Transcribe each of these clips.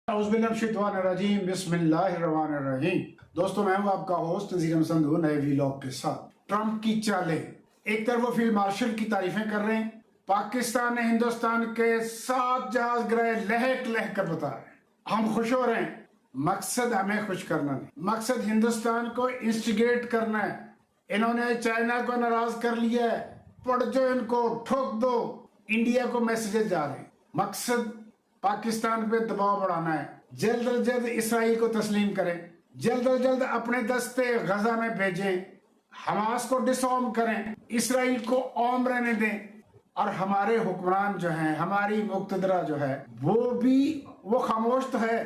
औज़ुबिल्लाहिमिनश्शैतानिर्रजीम बिस्मिल्लाहिर्रहमानिर्रहीम। दोस्तों, मैं हूं आपका होस्ट नज़ीर संधू नए व्लॉग के साथ। ट्रंप की चालें, एक तरफ वो फील्ड मार्शल की तारीफें कर रहे हैं, पाकिस्तान ने हिंदुस्तान के 7 जहाज गिराए, लहक लहक कर बता रहे हैं। हम खुश हो रहे हैं, मकसद हमें खुश करना नहीं, मकसद हिंदुस्तान को इंस्टिगेट करना है। इन्होंने चाइना को नाराज कर लिया है, पड़ जो इनको, ठोक दो। इंडिया को मैसेजेस जा रहे हैं, मकसद पाकिस्तान पे दबाव बढ़ाना है। जल्द अज जल्द इसराइल को तस्लीम करें, जल्द अज जल्द अपने दस्ते गजा में भेजें, हमास को डिसआर्म करें, इसराइल को आर्म रहने दें। और हमारे हुक्मरान जो हैं, हमारी मुक्तदरा जो है, वो खामोश तो है,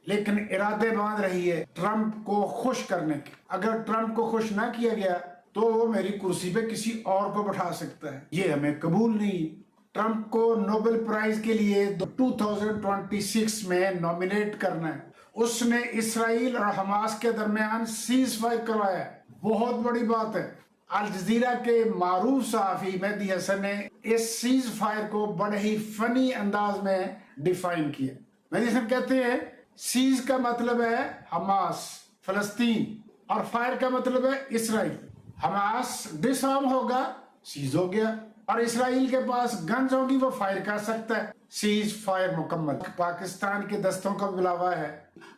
लेकिन इरादे बांध रही है ट्रंप को खुश करने के। अगर ट्रंप को खुश ना किया गया तो वो मेरी कुर्सी पे किसी और को बैठा सकता है, ये हमें कबूल नहीं। ट्रंप को नोबेल प्राइज के लिए 2026 में नॉमिनेट करना है। उसने इसराइल और हमास के दरमियान सीज फायर करवाया है, बहुत बड़ी बात है। अल जजीरा के मारूफ सहाफी मेहदी हसन ने इस सीज फायर को बड़े ही फनी अंदाज में डिफाइन किया। मेहदी हसन कहते हैं सीज का मतलब है हमास फलस्तीन और फायर का मतलब है इसराइल। हमास डिसआर्म होगा, सीज हो गया, और इसराइल के पास गन्स होगी, वो फायर कर सकता है, सीज फायर मुकम्मल। पाकिस्तान के दस्तों का बुलावा है,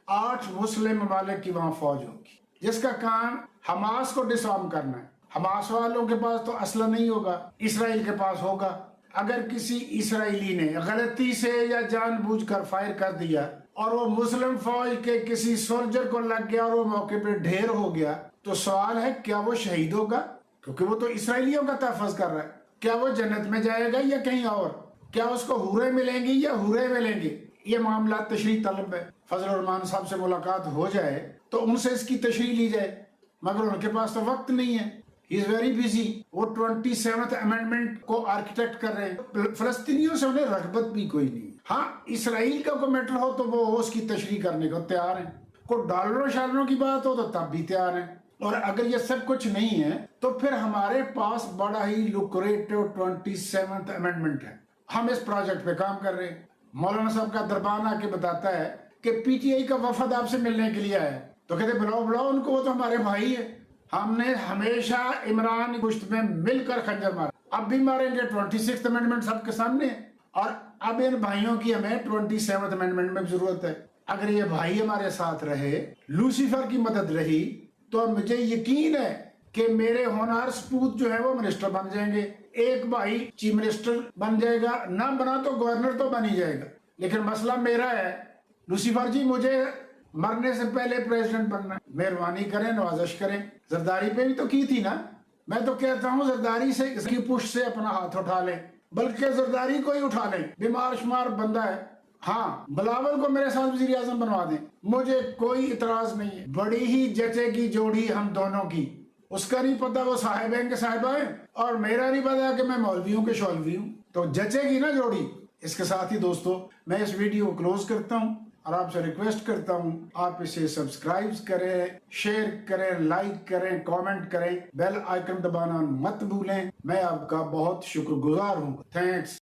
8 मुस्लिम ममालिक की वहां फौज होगी, जिसका काम हमास को डिसआर्म करना है। हमास वालों के पास तो असला नहीं होगा, इसराइल के पास होगा। अगर किसी इसराइली ने गलती से या जानबूझकर फायर कर दिया और वो मुस्लिम फौज के किसी सोल्जर को लग गया और वो मौके पे ढेर हो गया, तो सवाल है क्या वो शहीद होगा? क्योंकि वो तो इसराइलियों का तहफ़्फ़ुज़ कर रहा है। क्या वो जन्नत में जाएगा या कहीं और? क्या उसको हुरे मिलेंगी या हुरे मिलेंगे? ये मामला तशरीह तलब है। फजल रहमान साहब से मुलाकात हो जाए तो उनसे इसकी तशरीह ली जाए, मगर उनके पास तो वक्त नहीं है। He is very busy. वो 27th अमेंडमेंट को आर्किटेक्ट कर रहे हैं। फलस्तीनियों से उन्हें रगबत भी कोई नहीं। हाँ, इसराइल का कोई मैटर हो तो वो उसकी तशरीह करने को तैयार है। कोई डॉलरों शालरों की बात हो तो तब भी तैयार है। और अगर ये सब कुछ नहीं है तो फिर हमारे पास बड़ा ही लुक्रेटिव 27th अमेंडमेंट है। हम इस प्रोजेक्ट पे काम कर रहे हैं। मौलाना साहब का दरबान आके बताता है कि पीटीआई का वफद आपसे मिलने के लिए आया है, तो कहते बुलाओ बुलाओ उनको, वो तो हमारे भाई है। हमने हमेशा इमरान गुश्त में मिलकर खंजर मारा, अब भी मारेंगे। 26th अमेंडमेंट सबके सामने है। और अब इन भाइयों की हमें 27th अमेंडमेंट में जरूरत है। अगर ये भाई हमारे साथ रहे, लूसीफर की मदद रही, तो मुझे यकीन है कि मेरे होनहार सपूत जो है वो मिनिस्टर बन जाएंगे। एक भाई चीफ मिनिस्टर बन जाएगा, ना बना तो गवर्नर तो बन ही जाएगा। लेकिन मसला मेरा है, लूसीफर जी मुझे मरने से पहले प्रेसिडेंट बनना है, मेहरबानी करें, नवाजिश करें। जरदारी पे भी तो की थी ना। मैं तो कहता हूँ जरदारी से इसकी पुष्ट से अपना हाथ उठा लें, बल्कि जरदारी को ही उठा लें, बीमार शुमार बंदा है। हाँ, बिलावल को मेरे साथ वजीर आजम बनवा दें, मुझे कोई इतराज नहीं है। बड़ी ही जचेगी जोड़ी हम दोनों की। उसका नहीं पता वो साहिब के साहिबा है, और मेरा नहीं पता कि मैं मौलवियों के शौलवी हूँ, तो जचेगी ना जोड़ी। इसके साथ ही दोस्तों, मैं इस वीडियो को क्लोज करता हूँ और आपसे रिक्वेस्ट करता हूँ आप इसे सब्सक्राइब करें, शेयर करें, लाइक करें, कमेंट करें, बेल आइकन दबाना मत भूलें। मैं आपका बहुत शुक्रगुजार हूँ। थैंक्स।